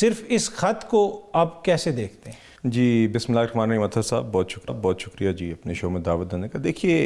صرف اس خط کو آپ کیسے دیکھتے ہیں؟ جی بسم اللہ الرحمن الرحیم اطہر صاحب بہت شکریہ جی اپنے شو میں دعوت دینے کا. دیکھیے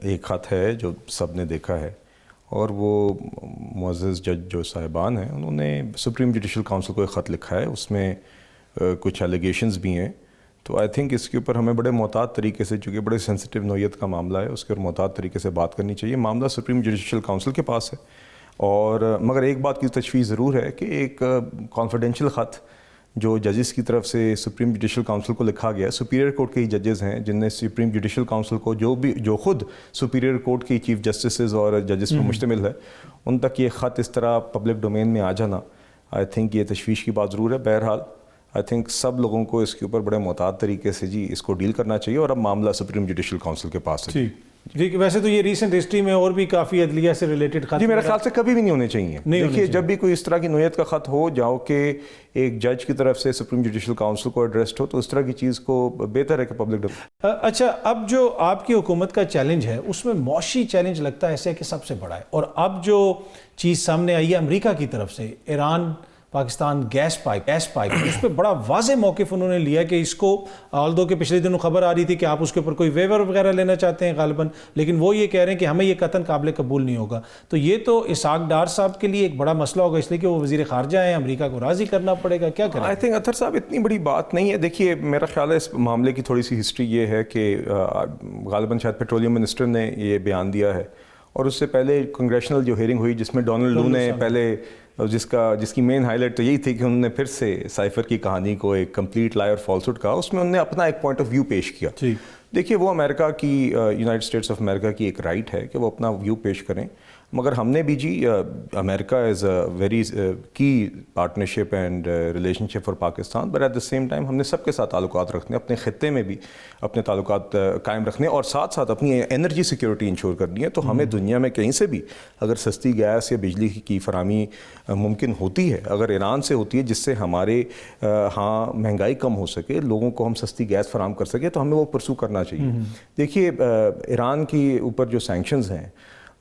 ایک خط ہے جو سب نے دیکھا ہے اور وہ معزز جج جو صاحبان ہیں انہوں نے سپریم جوڈیشل کاؤنسل کو ایک خط لکھا ہے. اس میں کچھ ایلیگیشنز بھی ہیں. تو آئی تھنک اس کے اوپر ہمیں بڑے محتاط طریقے سے, چونکہ بڑے سینسٹیو نوعیت کا معاملہ ہے, اس کے اوپر محتاط طریقے سے بات کرنی چاہیے. معاملہ سپریم جوڈیشل کاؤنسل کے پاس ہے اور مگر ایک بات کی تشویش ضرور ہے کہ ایک کانفیڈینشیل خط جو ججز کی طرف سے سپریم جوڈیشل کاؤنسل کو لکھا گیا ہے, سپیریئر کورٹ کے ہی ججز ہیں جن نے سپریم جوڈیشل کاؤنسل کو جو خود سپیریئر کورٹ کی چیف جسٹسز اور ججز پر مشتمل ہے, ان تک یہ خط اس طرح پبلک ڈومین میں آ جانا آئی تھنک یہ تشویش کی بات ضرور ہے. بہرحال آئی تھنک سب لوگوں کو اس کے اوپر بڑے محتاط طریقے سے جی اس کو ڈیل کرنا چاہیے اور اب معاملہ سپریم جوڈیشل کاؤنسل کے پاس ہے. جی ویسے تو یہ ریسنٹ ہسٹری میں اور بھی کافی عدلیہ سے ریلیٹڈ خط جی میرے خیال سے کبھی بھی نہیں ہونے چاہیے. دیکھیے جب بھی کوئی اس طرح کی نوعیت کا خط ہو جاؤ کہ ایک جج کی طرف سے سپریم جوڈیشل کاؤنسل کو ایڈریسڈ ہو تو اس طرح کی چیز کو بہتر ہے کہ پبلک. اچھا اب جو آپ کی حکومت کا چیلنج ہے اس میں معاشی چیلنج لگتا ہے ایسے کہ سب سے بڑا ہے, اور اب جو چیز سامنے آئی ہے امریکہ کی طرف سے ایران پاکستان گیس پائپ اس پہ بڑا واضح موقف انہوں نے لیا کہ اس کو آلدو کہ پچھلے دنوں خبر آ رہی تھی کہ آپ اس کے اوپر کوئی ویور وغیرہ لینا چاہتے ہیں غالباً, لیکن وہ یہ کہہ رہے ہیں کہ ہمیں یہ قطعاً قابل قبول نہیں ہوگا. تو یہ تو اسحاق ڈار صاحب کے لیے ایک بڑا مسئلہ ہوگا, اس لیے کہ وہ وزیر خارجہ ہیں, امریکہ کو راضی کرنا پڑے گا. کیا کریں؟ آئی تھنک اطہر صاحب اتنی بڑی بات نہیں ہے. دیکھیے میرا خیال ہے اس معاملے کی تھوڑی سی ہسٹری یہ ہے کہ غالباً شاید پیٹرولیم منسٹر نے یہ بیان دیا ہے اور اس سے پہلے کنگریشنل جو ہیئرنگ ہوئی جس میں ڈونلڈ لو نے پہلے جس کی مین ہائی لائٹ تو یہی تھی کہ انہوں نے پھر سے سائفر کی کہانی کو ایک کمپلیٹ لائی اور فالسہڈ کہا. اس میں انہوں نے اپنا ایک پوائنٹ آف ویو پیش کیا. دیکھیے وہ امریکہ کی یونائٹڈ اسٹیٹس آف امریکہ کی ایک رائٹ ہے کہ وہ اپنا ویو پیش کریں, مگر ہم نے بھی جی America is a very key partnership and relation for Pakistan, but at the same time ہم نے سب کے ساتھ تعلقات رکھنے, اپنے خطے میں بھی اپنے تعلقات قائم رکھنے اور ساتھ ساتھ اپنی انرجی سیکیورٹی انشور کرنی ہے. تو ہمیں دنیا میں کہیں سے بھی اگر سستی گیس یا بجلی کی فراہمی ممکن ہوتی ہے, اگر ایران سے ہوتی ہے جس سے ہمارے ہاں مہنگائی کم ہو سکے, لوگوں کو ہم سستی گیس فراہم کر سکیں, تو ہمیں وہ پرسو کرنا چاہیے. دیکھیے ایران کے اوپر جو سینکشنز ہیں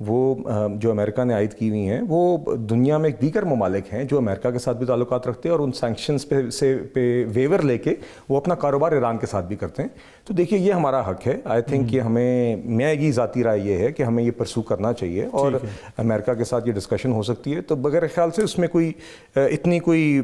وہ جو امریکہ نے عائد کی ہوئی ہیں وہ دنیا میں دیگر ممالک ہیں جو امریکہ کے ساتھ بھی تعلقات رکھتے ہیں اور ان سینکشنز پہ ویور لے کے وہ اپنا کاروبار ایران کے ساتھ بھی کرتے ہیں. تو دیکھیے یہ ہمارا حق ہے. آئی تھنک یہ ہمیں, میری ذاتی رائے یہ ہے کہ ہمیں یہ پرسو کرنا چاہیے اور امریکہ کے ساتھ یہ ڈسکشن ہو سکتی ہے. تو بغیر خیال سے اس میں کوئی اتنی کوئی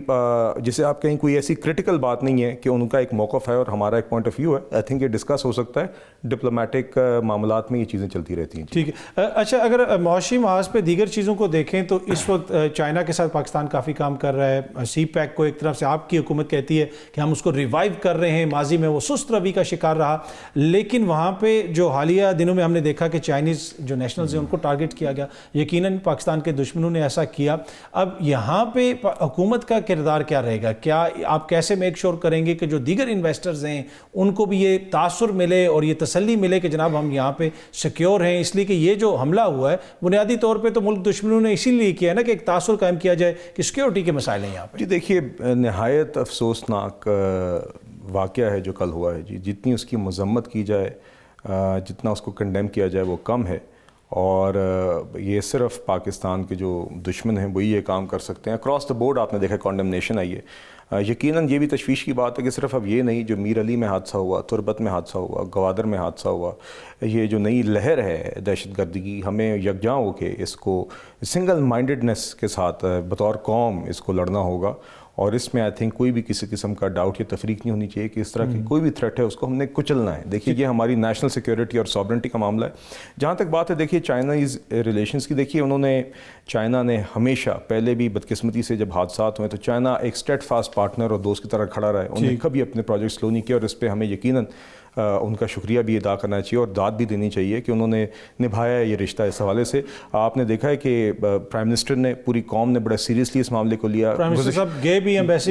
جسے آپ کہیں کوئی ایسی کرٹیکل بات نہیں ہے کہ ان کا ایک موقف ہے اور ہمارا ایک پوائنٹ آف ویو ہے. آئی تھنک یہ ڈسکس ہو سکتا ہے, ڈپلومیٹک معاملات میں یہ چیزیں چلتی رہتی ہیں. ٹھیک ہے. اچھا اگر معاشی محاذ پہ دیگر چیزوں کو دیکھیں تو اس وقت چائنا کے ساتھ پاکستان کافی کام کر رہا ہے. سی پیک کو ایک طرف سے آپ کی حکومت کہتی ہے کہ ہم اس کو ریوائیو کر رہے ہیں, ماضی میں وہ سست روی کا شکار رہا, لیکن وہاں پہ جو حالیہ دنوں میں ہم نے دیکھا کہ چائنیز جو نیشنلز ہیں ان کو ٹارگٹ کیا گیا. یقیناً پاکستان کے دشمنوں نے ایسا کیا. اب یہاں پہ حکومت کا کردار کیا رہے گا؟ کیا آپ کیسے میک شور کریں گے کہ جو دیگر انویسٹرز ہیں ان کو بھی یہ تاثر ملے اور یہ تسلی ملے کہ جناب ہم یہاں پہ سیکیور ہیں؟ اس لیے کہ یہ جو حملہ ہوا ہے بنیادی طور پہ تو ملک دشمنوں نے اسی لیے کیا ہے نا کہ ایک تاثر قائم کیا جائے کہ سیکیورٹی کے مسائل ہیں یہاں پہ. جی دیکھیے نہایت افسوسناک واقعہ ہے جو کل ہوا ہے. جی جتنی اس کی مذمت کی جائے, جتنا اس کو کنڈیم کیا جائے وہ کم ہے, اور یہ صرف پاکستان کے جو دشمن ہیں وہی یہ کام کر سکتے ہیں. اکراس دا بورڈ آپ نے دیکھا کنڈمنیشن آئی ہے. یقیناً یہ بھی تشویش کی بات ہے کہ صرف اب یہ نہیں, جو میر علی میں حادثہ ہوا, تربت میں حادثہ ہوا, گوادر میں حادثہ ہوا, یہ جو نئی لہر ہے دہشت گردی کی, ہمیں یکجاں ہو کے اس کو سنگل مائنڈڈنس کے ساتھ بطور قوم اس کو لڑنا ہوگا. اور اس میں آئی تھنک کوئی بھی کسی قسم کا ڈاؤٹ یا تفریق نہیں ہونی چاہیے کہ اس طرح کی کوئی بھی تھریٹ ہے اس کو ہم نے کچلنا ہے. دیکھیے یہ ہماری نیشنل سیکیورٹی اور سوورنٹی کا معاملہ ہے. جہاں تک بات ہے دیکھیے چائناز ریلیشنز کی, دیکھیے چائنا نے ہمیشہ پہلے بھی بدقسمتی سے جب حادثات ہوئے تو چائنا ایک اسٹیٹ فاسٹ پارٹنر اور دوست کی طرح کھڑا رہا ہے. انہوں نے کبھی اپنے پروجیکٹ سلو نہیں کیا, اور اس پہ ہمیں یقیناً ان کا شکریہ بھی ادا کرنا چاہیے اور داد بھی دینی چاہیے کہ انہوں نے نبھایا یہ رشتہ. اس حوالے سے آپ نے دیکھا ہے کہ پرائم منسٹر نے, پوری قوم نے بڑا سیریسلی اس معاملے کو لیا.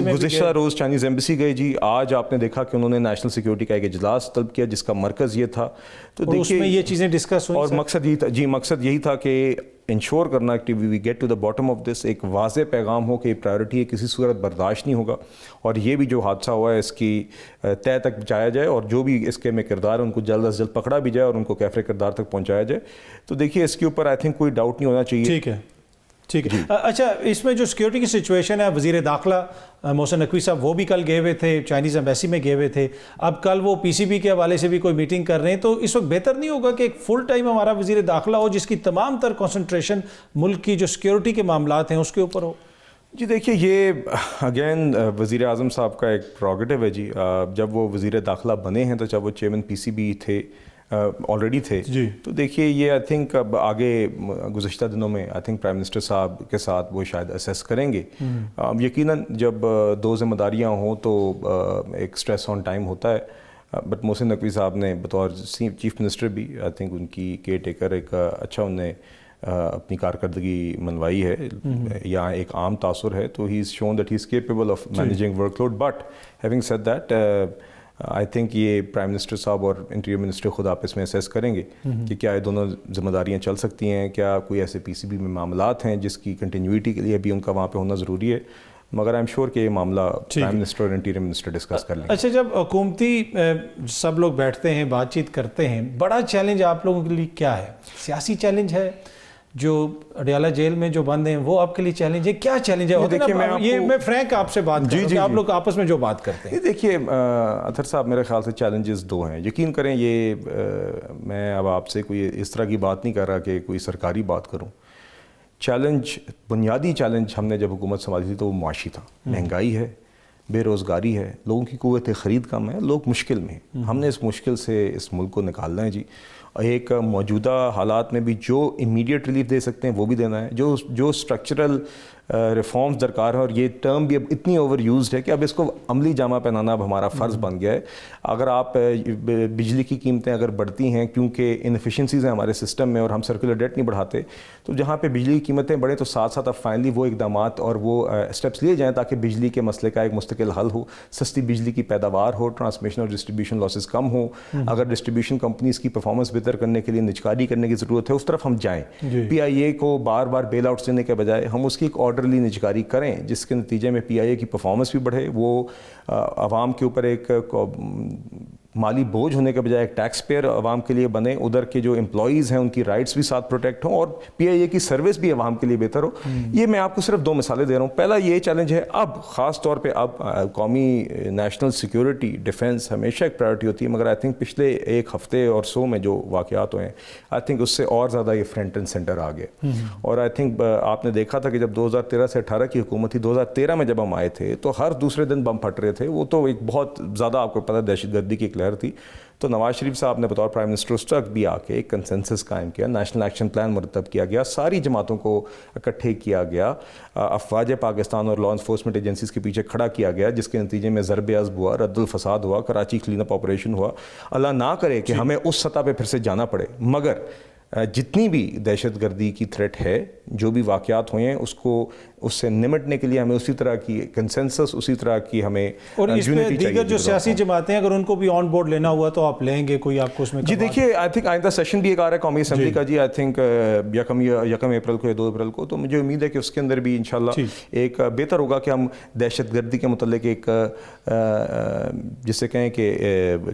گزشتہ روز چائنیز ایمبیسی گئے جی. آج آپ نے دیکھا کہ انہوں نے نیشنل سیکیورٹی کا ایک اجلاس طلب کیا جس کا مرکز یہ تھا. تو دیکھیے یہ چیزیں ڈسکس ہوئی اور مقصد یہی تھا, جی مقصد یہی تھا کہ انشور کرنا کہ we get to the bottom of this. ایک واضح پیغام ہو کہ یہ پرائیورٹی ہے, کسی صورت برداشت نہیں ہوگا, اور یہ بھی جو حادثہ ہوا ہے اس کی تہہ تک پہنچایا جائے, اور جو بھی اس کے میں کردار ہے ان کو جلد از جلد پکڑا بھی جائے اور ان کو کیفر کردار تک پہنچایا جائے. تو دیکھیے اس کے اوپر آئی تھنک کوئی ڈاؤٹ نہیں ہونا چاہیے. ٹھیک ہے. ٹھیک ہے. اچھا, اس میں جو سیکورٹی کی سچویشن ہے, وزیر داخلہ محسن نقوی صاحب وہ بھی کل گئے ہوئے تھے, چائنیز ایمبیسی میں گئے ہوئے تھے, اب کل وہ پی سی بی کے حوالے سے بھی کوئی میٹنگ کر رہے ہیں, تو اس وقت بہتر نہیں ہوگا کہ ایک فل ٹائم ہمارا وزیر داخلہ ہو جس کی تمام تر کنسنٹریشن ملک کی جو سیکورٹی کے معاملات ہیں اس کے اوپر ہو؟ جی دیکھیے, یہ اگین وزیر اعظم صاحب کا ایک پروگیٹو ہے جی. جب وہ وزیر داخلہ بنے ہیں تو جب وہ چیئرمین پی سی بی تھے آلریڈی تھے, تو دیکھیے یہ آئی تھنک اب آگے گزشتہ دنوں میں آئی تھنک پرائم منسٹر صاحب کے ساتھ وہ شاید اسیس کریں گے. یقیناً جب دو ذمہ داریاں ہوں تو ایک سٹریس آن ٹائم ہوتا ہے, بٹ محسن نقوی صاحب نے بطور چیف منسٹر بھی آئی تھنک ان کی کیئر ٹیکر ایک اچھا انہیں اپنی کارکردگی منوائی ہے, یا ایک عام تاثر ہے, تو he is shown that he is capable of managing workload. But having said that I think یہ پرائم منسٹر صاحب اور انٹیریئر منسٹر خود آپس میں اسیس کریں گے کہ کیا یہ دونوں ذمہ داریاں چل سکتی ہیں, کیا کوئی ایسے پی سی بی میں معاملات ہیں جس کی کنٹینیوٹی کے لیے بھی ان کا وہاں پہ ہونا ضروری ہے, مگر آئی ایم شیور کہ یہ معاملہ پرائم منسٹر اور انٹیریئر منسٹر ڈسکس کر لیں گے. اچھا, جب حکومتی سب لوگ بیٹھتے ہیں, بات چیت کرتے ہیں, بڑا چیلنج آپ لوگوں کے لیے کیا ہے؟ سیاسی چیلنج ہے, جو اڈیالہ جیل میں جو بند ہیں وہ آپ کے لیے چیلنج ہے, کیا چیلنج ہے؟ یہ میں فرینک آپ سے بات کروں کہ آپ لوگ آپس میں جو بات کرتے ہیں. دیکھیے اطہر صاحب, میرے خیال سے چیلنجز دو ہیں. یقین کریں یہ میں اب آپ سے کوئی اس طرح کی بات نہیں کر رہا کہ کوئی سرکاری بات کروں. چیلنج, بنیادی چیلنج ہم نے جب حکومت سنبھالی تھی تو وہ معاشی تھا. مہنگائی ہے, بے روزگاری ہے, لوگوں کی قوت خرید کم ہے, لوگ مشکل میں ہیں. ہم نے اس مشکل سے اس ملک کو نکالنا ہے جی. ایک موجودہ حالات میں بھی جو امیڈیٹ ریلیف دے سکتے ہیں وہ بھی دینا ہے, جو اسٹرکچرل ریفارمز درکار ہیں, اور یہ ٹرم بھی اب اتنی اوور یوزڈ ہے کہ اب اس کو عملی جامہ پہنانا اب ہمارا فرض بن گیا ہے. اگر آپ بجلی کی قیمتیں اگر بڑھتی ہیں کیونکہ انفیشنسیز ہیں ہمارے سسٹم میں اور ہم سرکولر ڈیٹ نہیں بڑھاتے, تو جہاں پہ بجلی کی قیمتیں بڑھیں تو ساتھ ساتھ اب فائنلی وہ اقدامات اور وہ اسٹیپس لیے جائیں تاکہ بجلی کے مسئلے کا ایک مستقل حل ہو, سستی بجلی کی پیداوار ہو, ٹرانسمیشن اور ڈسٹریبیوشن لاسز کم ہوں. اگر ڈسٹریبیوشن کمپنیز کی پرفارمنس بہتر کرنے کے لیے نجکاری کرنے کی ضرورت ہے, اس طرف ہم جائیں. پی آئی اے کو بار بار بیل آؤٹس دینے کے بجائے ہم اس کی ایک آرڈرلی نجکاری کریں جس کے نتیجے میں پی آئی اے کی پرفارمنس بھی بڑھے, وہ عوام کے اوپر ایک مالی بوجھ ہونے کے بجائے ایک ٹیکس پیئر عوام کے لیے بنے, ادھر کے جو امپلائیز ہیں ان کی رائٹس بھی ساتھ پروٹیکٹ ہوں, اور پی آئی اے کی سروس بھی عوام کے لیے بہتر ہو. یہ میں آپ کو صرف دو مثالیں دے رہا ہوں. پہلا یہ چیلنج ہے, اب خاص طور پہ اب قومی نیشنل سیکیورٹی ڈیفنس ہمیشہ ایک پرائیورٹی ہوتی ہے, مگر آئی تھنک پچھلے ایک ہفتے اور سو میں جو واقعات ہوئے ہیں آئی تھنک اس سے اور زیادہ یہ فرنٹ اینڈ سینٹر آ گئے. اور آئی تھنک آپ نے دیکھا تھا کہ جب 2013 سے 18 کی حکومت تھی, 2013 میں جب ہم آئے تھے تو ہر دوسرے دن بم پھٹ رہے تھے. وہ تو ایک بہت زیادہ آپ کو پتہ دہشت گردی کی ایک لہر تھی. تو نواز شریف صاحب نے بطور پرائم منسٹر اس وقت بھی آ کے ایک کنسنسس قائم کیا, نیشنل ایکشن پلان مرتب کیا گیا, ساری جماعتوں کو اکٹھے کیا گیا, افواج پاکستان اور لا انفورسمنٹ ایجنسیز کے پیچھے کھڑا کیا گیا, جس کے نتیجے میں ضرب عضب ہوا, رد الفساد ہوا, کراچی کلین اپ آپریشن ہوا. اللہ نہ کرے کہ ہمیں اس سطح پہ پھر سے جانا پڑے, مگر جتنی بھی دہشت گردی کی تھریٹ ہے, جو بھی واقعات ہوئے ہیں, اس سے نمٹنے کے لیے ہمیں اسی طرح کی کنسنسس, اسی طرح کی ہمیں اور اس میں دیگر جو سیاسی جماعتیں اگر ان کو بھی آن بورڈ لینا ہوا تو آپ لیں گے, کوئی آپ کو اس میں؟ جی دیکھیے, آئی تھنک آئندہ سیشن بھی ایک آ رہا ہے قومی اسمبلی کا جی, آئی تھنک یکم اپریل کو یا 2 اپریل کو, تو مجھے امید ہے کہ اس کے اندر بھی انشاءاللہ ایک بہتر ہوگا کہ ہم دہشت گردی کے متعلق ایک جس سے کہیں کہ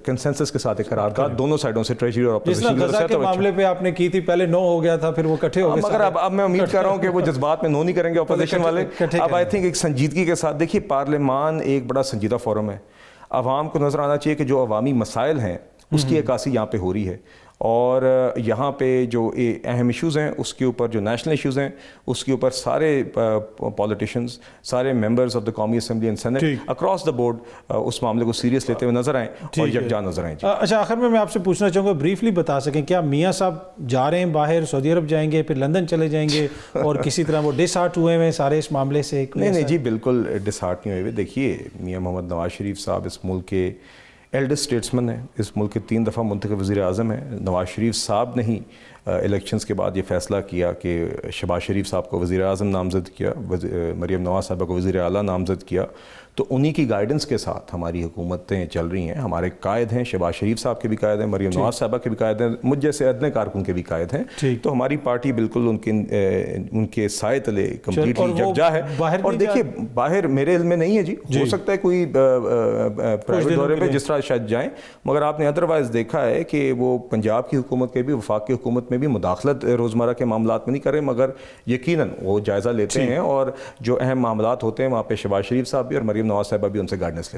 کنسنسس کے ساتھ ایک قرارداد دونوں سائڈوں سے, ٹریجری اور اپوزیشن کی غزہ کے معاملے پہ آپ نے کی تھی, پہلے نو ہو گیا تھا, پھر وہ اکٹھے ہو گئے, مگر اب میں امید کر رہا ہوں کہ وہ جذبات میں نو نہیں کریں گے اپوزیشن والے. اب آئی تھنک ایک سنجیدگی کے ساتھ, دیکھیے پارلیمان ایک بڑا سنجیدہ فورم ہے, عوام کو نظر آنا چاہیے کہ جو عوامی مسائل ہیں اس کی عکاسی یہاں پہ ہو رہی ہے, اور یہاں پہ جو اہم ایشوز ہیں اس کے اوپر, جو نیشنل ایشوز ہیں اس کے اوپر سارے پولیٹیشنز, سارے ممبرز آف دا قومی assembly and senate across the board اس معاملے کو سیریس لیتے ہوئے نظر آئیں اور یکجا نظر آئیں. اچھا, آخر میں آپ سے پوچھنا چاہوں گا, بریفلی بتا سکیں کیا میاں صاحب جا رہے ہیں باہر, سعودی عرب جائیں گے, پھر لندن چلے جائیں گے, اور کسی طرح وہ ڈس ہارٹ ہوئے ہیں سارے اس معاملے سے؟ نہیں جی, بالکل ڈس ہارٹ نہیں ہوئے. دیکھیے میاں محمد نواز شریف صاحب اس ملک کے ایلڈر اسٹیٹسمن ہیں, اس ملک کے 3 دفعہ منتخب وزیر اعظم ہیں. نواز شریف صاحب نے ہی الیکشنز کے بعد یہ فیصلہ کیا کہ شہباز شریف صاحب کو وزیر اعظم نامزد کیا, مریم نواز صاحبہ کو وزیر اعلیٰ نامزد کیا. تو انہی کی گائیڈنس کے ساتھ ہماری حکومتیں چل رہی ہیں. ہمارے قائد ہیں, شہباز شریف صاحب کے بھی قائد ہیں, مریم نواز صاحبہ کے بھی قائد ہیں, مجھ جیسے ادنے کارکن کے بھی قائد ہیں. تو ہماری پارٹی بالکل ان کے سائے تلے کمپلیٹلی یکجا ہے. اور دیکھیے باہر میرے علم میں نہیں ہے جی, ہو سکتا ہے کوئی پرائیویٹ دورے پہ جس طرح شاید جائیں, مگر آپ نے ادروائز دیکھا ہے کہ وہ پنجاب کی حکومت کے بھی, وفاق کی حکومت میں بھی مداخلت روزمرہ کے معاملات میں نہیں کر رہے، مگر یقیناً وہ جائزہ لیتے ہیں، اور جو اہم معاملات ہوتے ہیں وہاں پہ شہباز شریف صاحب بھی اور مریم نواز صاحبہ بھی ان سے گائیڈنس لیتے ہیں۔